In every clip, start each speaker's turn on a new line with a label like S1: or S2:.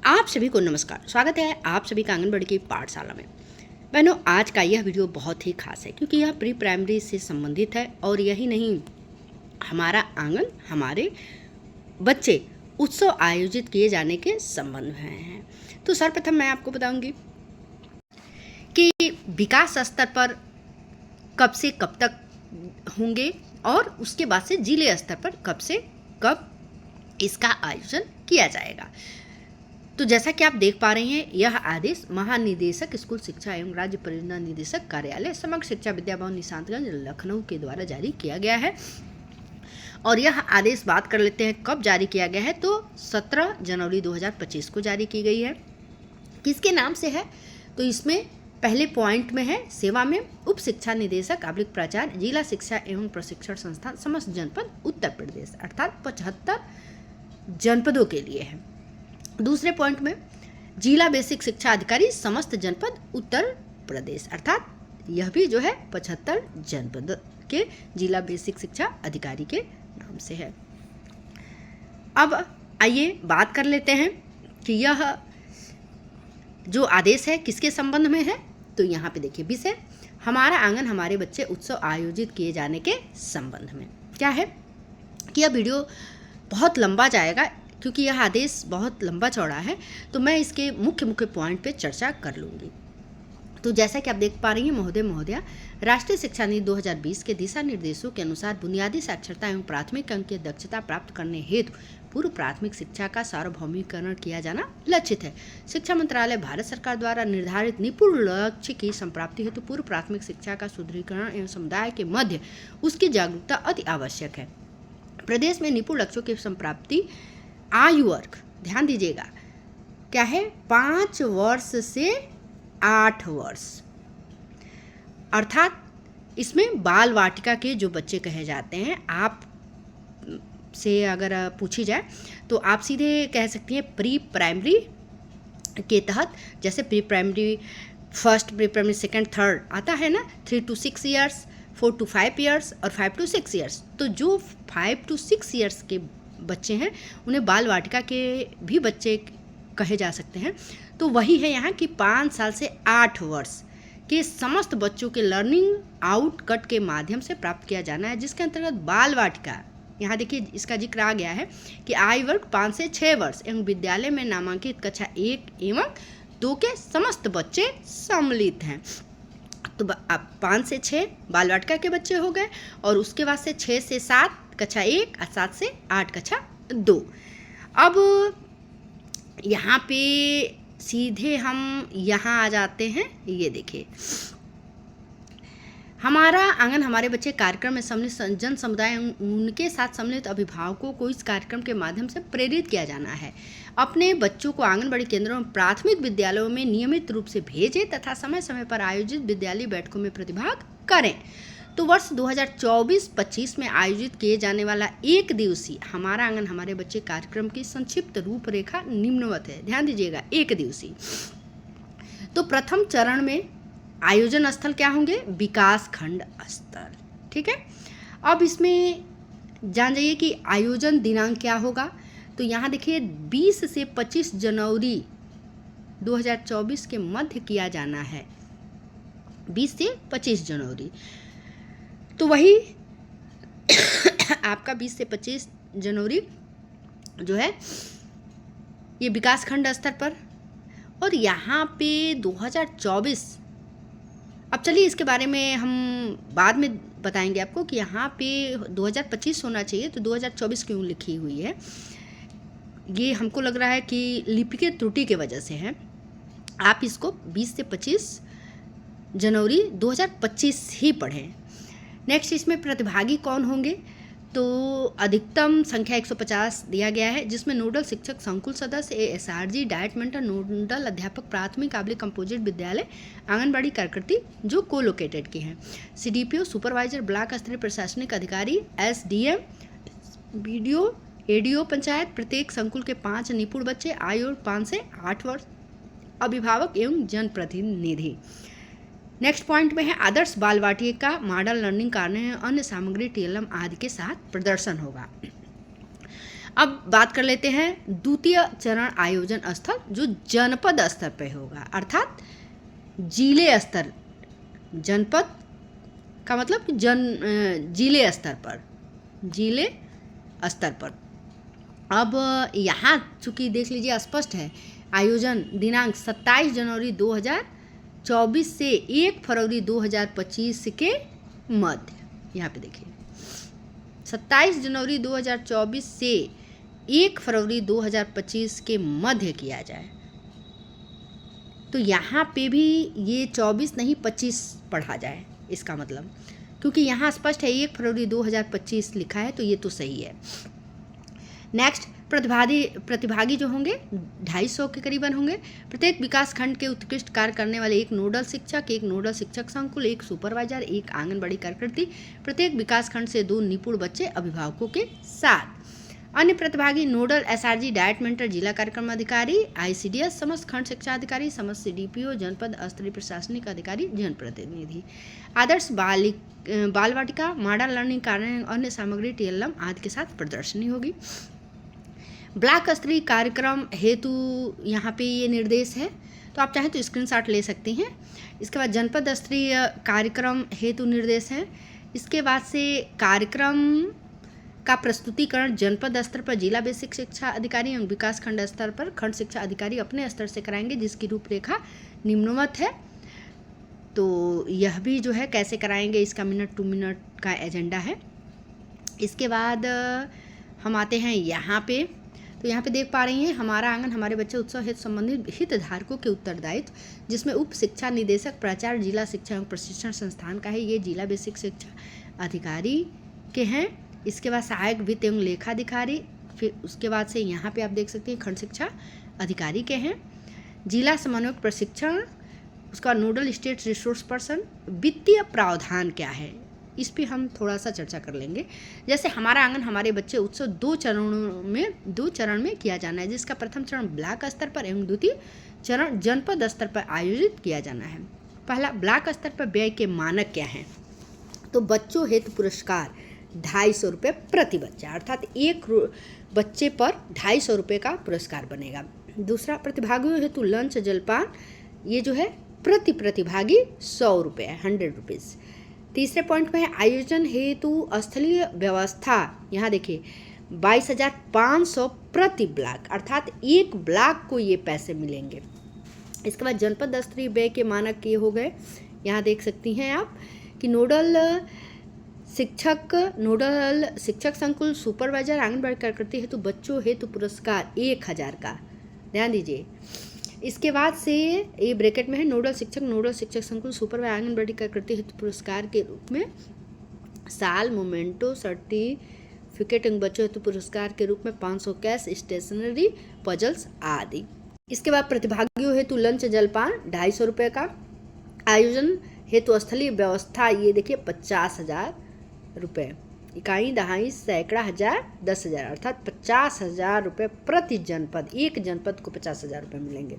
S1: आप सभी को नमस्कार। स्वागत है आप सभी का आंगनबाड़ी की पाठशाला में। बहनों, आज का यह वीडियो बहुत ही खास है क्योंकि यह प्री प्राइमरी से संबंधित है और यही नहीं, हमारा आंगन हमारे बच्चे उत्सव आयोजित किए जाने के संबंध में है। तो सर्वप्रथम मैं आपको बताऊंगी कि विकास स्तर पर कब से कब तक होंगे और उसके बाद से जिले स्तर पर कब से कब इसका आयोजन किया जाएगा। तो जैसा कि आप देख पा रहे हैं, यह आदेश महानिदेशक स्कूल शिक्षा एवं राज्य परियोजना निदेशक कार्यालय समग्र शिक्षा विद्या भवन निशांतगंज लखनऊ के द्वारा जारी किया गया है। और यह आदेश बात कर लेते हैं कब जारी किया गया है, तो 17 जनवरी 2025 को जारी की गई है। किसके नाम से है, तो इसमें पहले पॉइंट में है सेवा में उप शिक्षा निदेशक आबलिक प्राचार्य जिला शिक्षा एवं प्रशिक्षण संस्थान समस्त जनपद उत्तर प्रदेश, अर्थात 75 जनपदों के लिए है। दूसरे पॉइंट में जिला बेसिक शिक्षा अधिकारी समस्त जनपद उत्तर प्रदेश, अर्थात यह भी जो है 75 जनपद के जिला बेसिक शिक्षा अधिकारी के नाम से है। अब आइए बात कर लेते हैं कि यह जो आदेश है किसके संबंध में है। तो यहाँ पे देखिए, विषय हमारा आंगन हमारे बच्चे उत्सव आयोजित किए जाने के संबंध में क्या है कि यह वीडियो बहुत लंबा जाएगा क्योंकि यह आदेश बहुत लंबा चौड़ा है, तो मैं इसके मुख्य पॉइंट पे चर्चा कर लूँगी। तो जैसा कि आप देख पा रही हैं महोदया, राष्ट्रीय शिक्षा नीति 2020 के दिशा निर्देशों के अनुसार बुनियादी साक्षरता एवं प्राथमिक अंक की दक्षता प्राप्त करने हेतु पूर्व प्राथमिक शिक्षा का सार्वभौमिकरण किया जाना लक्षित है। शिक्षा मंत्रालय भारत सरकार द्वारा निर्धारित निपुण लक्ष्य की संप्राप्ति हेतु पूर्व प्राथमिक शिक्षा का सुदृढ़ीकरण एवं समुदाय के मध्य उसकी जागरूकता अति आवश्यक है। प्रदेश में निपुण लक्ष्यों की संप्राप्ति आयु वर्ग, ध्यान दीजिएगा, क्या है, 5 वर्ष से 8 वर्ष, अर्थात इसमें बाल वाटिका के जो बच्चे कहे जाते हैं, आप से अगर पूछी जाए तो आप सीधे कह सकती हैं प्री प्राइमरी के तहत, जैसे pre primary first, pre primary second, third आता है ना, 3 to 6 ईयर्स, 4 to 5 ईयर्स और 5 to 6 ईयर्स। तो जो 5 to 6 ईयर्स के बच्चे हैं उन्हें बाल वाटिका के भी बच्चे कहे जा सकते हैं। तो वही है यहाँ कि 5 साल से 8 वर्ष के समस्त बच्चों के लर्निंग आउटकट के माध्यम से प्राप्त किया जाना है, जिसके अंतर्गत बाल वाटिका, यहाँ देखिए इसका जिक्र आ गया है कि आयु वर्ग 5 से 6 वर्ष एवं विद्यालय में नामांकित कक्षा 1 एवं 2 के समस्त बच्चे सम्मिलित हैं। तो अब 5 से 6 बाल वाटिका के बच्चे हो गए और उसके बाद से 6 से 7 कक्षा 1 और 7 से 8 कक्षा 2। अब यहाँ पे सीधे हम यहाँ आ जाते हैं। ये देखिए, हमारा आंगन हमारे बच्चे कार्यक्रम में सम्मिलित जन समुदाय उनके साथ सम्मिलित अभिभावकों को इस कार्यक्रम के माध्यम से प्रेरित किया जाना है। अपने बच्चों को आंगनबाड़ी केंद्रों में प्राथमिक विद्यालयों में नियमित रूप से भेजें तथा समय समय पर आयोजित विद्यालय बैठकों में प्रतिभाग करें। तो वर्ष 2024-25 में आयोजित किए जाने वाला एक दिवसीय हमारा आंगन हमारे बच्चे कार्यक्रम की संक्षिप्त रूपरेखा निम्नवत है। ध्यान दीजिएगा, एक दिवसीय। तो प्रथम चरण में आयोजन स्थल क्या होंगे, विकास खंड स्थल, ठीक है। अब इसमें जान जाइए कि आयोजन दिनांक क्या होगा। तो यहाँ देखिए 20 से 25 जनवरी 2024 के मध्य किया जाना है, 20 से 25 जनवरी। तो वही आपका 20 से 25 जनवरी जो है ये विकास खंड स्तर पर। और यहाँ पे 2024, अब चलिए इसके बारे में हम बाद में बताएंगे आपको कि यहाँ पे 2025 होना चाहिए, तो 2024 क्यों लिखी हुई है। ये हमको लग रहा है कि लिपि की त्रुटि के वजह से है। आप इसको 20 से 25 जनवरी 2025 ही पढ़ें। नेक्स्ट, इसमें प्रतिभागी कौन होंगे, तो अधिकतम संख्या 150 दिया गया है, जिसमें नोडल शिक्षक, संकुल सदस्य, एएसआरजी, डाइट मेंटर, नोडल अध्यापक प्राथमिक आबलिक कंपोजिट विद्यालय, आंगनबाड़ी कार्यकर्ती जो को लोकेटेड के हैं, सीडीपीओ, सुपरवाइजर, ब्लॉक स्तरीय प्रशासनिक अधिकारी, एसडीएम, बीडीओ, एडीओ पंचायत, प्रत्येक संकुल के 5 निपुण बच्चे, आयु 5 से 8 वर्ष, अभिभावक एवं जनप्रतिनिधि। नेक्स्ट पॉइंट में है आदर्श बाल वाटिका मॉडल लर्निंग कार्य अन्य सामग्री टीएलएम आदि के साथ प्रदर्शन होगा। अब बात कर लेते हैं द्वितीय चरण आयोजन स्थल जो जनपद स्तर पर होगा, अर्थात जिले स्तर, जनपद का मतलब जिले स्तर पर, जिले स्तर पर। अब यहाँ चूँकि देख लीजिए स्पष्ट है, आयोजन दिनांक 27 जनवरी 2024 से 1 फरवरी 2025 के मध्य, यहाँ पे देखिए 27 जनवरी 2024 से 1 फरवरी 2025 के मध्य किया जाए। तो यहाँ पे भी ये 24 नहीं 25 पढ़ा जाए, इसका मतलब, क्योंकि यहाँ स्पष्ट है 1 फरवरी 2025 लिखा है, तो ये तो सही है। नेक्स्ट, प्रतिभागी जो होंगे 250 के करीबन होंगे। प्रत्येक विकास खंड के उत्कृष्ट कार्य करने वाले एक नोडल शिक्षक, एक नोडल शिक्षक संकुल, एक सुपरवाइजर, एक आंगनबाड़ी कार्यकर्ती, प्रत्येक विकास खंड से 2 निपुण बच्चे अभिभावकों के साथ। अन्य प्रतिभागी नोडल एसआरजी, डाइट मेंटर, जिला कार्यक्रम अधिकारी, आईसीडीएस, समस्त खंड शिक्षा अधिकारी, समस्त सीडीपीओ, जनपद स्तरीय प्रशासनिक अधिकारी, जनप्रतिनिधि। आदर्श बाल वाटिका, मॉडल लर्निंग कार्य, अन्य सामग्री, टीएलएम आदि के साथ प्रदर्शनी होगी। ब्लॉक स्तरीय कार्यक्रम हेतु यहाँ पे ये निर्देश है, तो आप चाहें तो स्क्रीनशॉट ले सकते हैं। इसके बाद जनपद स्तरीय कार्यक्रम हेतु निर्देश है। इसके बाद से कार्यक्रम का प्रस्तुतिकरण जनपद स्तर पर जिला बेसिक शिक्षा अधिकारी एवं विकास खंड स्तर पर खंड शिक्षा अधिकारी अपने स्तर से कराएंगे, जिसकी रूपरेखा निम्नवत है। तो यह भी जो है कैसे कराएंगे, इसका मिनट टू मिनट का एजेंडा है। इसके बाद हम आते हैं यहाँ पे, तो यहाँ पे देख पा रही हैं हमारा आंगन हमारे बच्चे उत्सव हेतु संबंधित हितधारकों के उत्तरदायित्व, जिसमें उप शिक्षा निदेशक, प्राचार्य, जिला शिक्षा एवं प्रशिक्षण संस्थान का है, ये जिला बेसिक शिक्षा अधिकारी के हैं। इसके बाद सहायक वित्त एवं लेखाधिकारी, फिर उसके बाद से यहाँ पे आप देख सकते हैं खंड शिक्षा अधिकारी के हैं। जिला समन्वयक प्रशिक्षण, उसका नोडल स्टेट रिसोर्स पर्सन। वित्तीय प्रावधान क्या है, इस पे हम थोड़ा सा चर्चा कर लेंगे। जैसे हमारा आंगन हमारे बच्चे उत्सव 2 चरण में किया जाना है, जिसका प्रथम चरण ब्लॉक स्तर पर एवं द्वितीय चरण जनपद स्तर पर आयोजित किया जाना है। पहला, ब्लॉक स्तर पर व्यय के मानक क्या हैं? तो बच्चों हेतु पुरस्कार 250 रुपये प्रति बच्चा, अर्थात एक बच्चे पर 250 रुपये का पुरस्कार बनेगा। दूसरा, प्रतिभागियों हेतु लंच जलपान, ये जो है प्रति प्रतिभागी 100 रुपये, 100 रुपीज़। तीसरे पॉइंट में है आयोजन हेतु स्थलीय व्यवस्था, यहाँ देखिए 22,500 प्रति ब्लॉक, अर्थात एक ब्लॉक को ये पैसे मिलेंगे। इसके बाद जनपद स्तरीय व्यय के मानक ये हो गए, यहाँ देख सकती हैं आप कि नोडल शिक्षक संकुल, सुपरवाइजर, आंगनबाड़ी कार्यकर्ती हेतु बच्चों हेतु पुरस्कार 1000 का, ध्यान दीजिए। इसके बाद से ये ब्रैकेट में है नोडल शिक्षक संकुल, सुपरवाइजर, आंगनबाड़ी कार्यकर्ती हेतु पुरस्कार के रूप में साल, मोमेंटो, सर्टिफिकेट एवं बच्चों हेतु पुरस्कार के रूप में 500 कैश, स्टेशनरी, पजल्स आदि। इसके बाद प्रतिभागियों हेतु लंच जलपान 250 रुपये का। आयोजन हेतु स्थलीय व्यवस्था, ये देखिए 50,000 रुपये, इकाई, दहाई, सैकड़ा, हजार, 10,000, अर्थात 50,000 रुपये प्रति जनपद, एक जनपद को 50,000 रुपये मिलेंगे।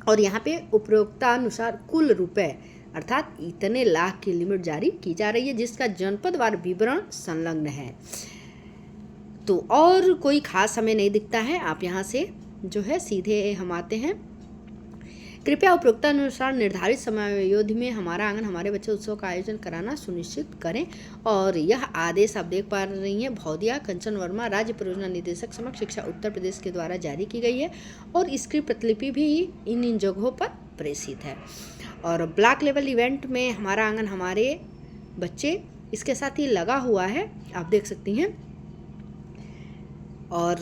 S1: और यहाँ पे उपयोक्तानुसार कुल रुपए, अर्थात इतने लाख की लिमिट जारी की जा रही है, जिसका जनपदवार विवरण संलग्न है। तो और कोई खास हमें नहीं दिखता है, आप यहाँ से जो है सीधे हम आते हैं। कृपया उपरोक्तानुसार निर्धारित समयावधि में हमारा आंगन हमारे बच्चे उत्सव का आयोजन कराना सुनिश्चित करें। और यह आदेश आप देख पा रही हैं भौदिया कंचन वर्मा, राज्य परियोजना निदेशक समग्र शिक्षा उत्तर प्रदेश के द्वारा जारी की गई है, और इसकी प्रतिलिपि भी इन जगहों पर प्रेषित है। और ब्लॉक लेवल इवेंट में हमारा आंगन हमारे बच्चे, इसके साथ ही लगा हुआ है, आप देख सकती हैं। और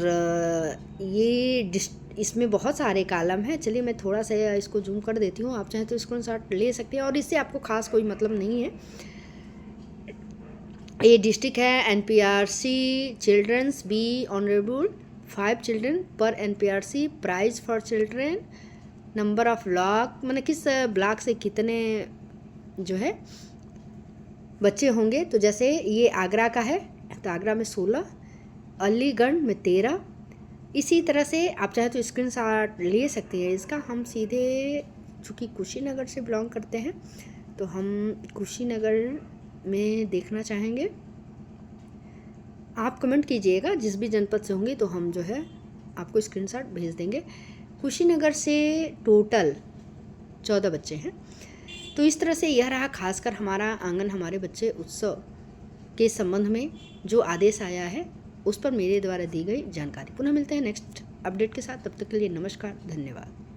S1: ये इसमें बहुत सारे कॉलम हैं, चलिए मैं थोड़ा सा इसको जूम कर देती हूँ, आप चाहें तो स्क्रीनशॉट ले सकते हैं, और इससे आपको खास कोई मतलब नहीं है। ये डिस्ट्रिक्ट है NPRC children's, be honourable 5 children पर NPRC, prize for children, number of block, मैंने किस ब्लॉक से कितने जो है बच्चे होंगे। तो जैसे ये आगरा का है, तो आगरा में 16, अलीगढ़ में 13। इसी तरह से आप चाहे तो स्क्रीनशॉट ले सकते हैं इसका। हम सीधे चूँकि कुशीनगर से बिलोंग करते हैं, तो हम कुशीनगर में देखना चाहेंगे। आप कमेंट कीजिएगा जिस भी जनपद से होंगे, तो हम जो है आपको स्क्रीनशॉट भेज देंगे। कुशीनगर से टोटल 14 बच्चे हैं। तो इस तरह से यह रहा खासकर हमारा आंगन हमारे बच्चे उत्सव के संबंध में जो आदेश आया है, उस पर मेरे द्वारा दी गई जानकारी। पुनः मिलते हैं नेक्स्ट अपडेट के साथ, तब तक के लिए नमस्कार, धन्यवाद।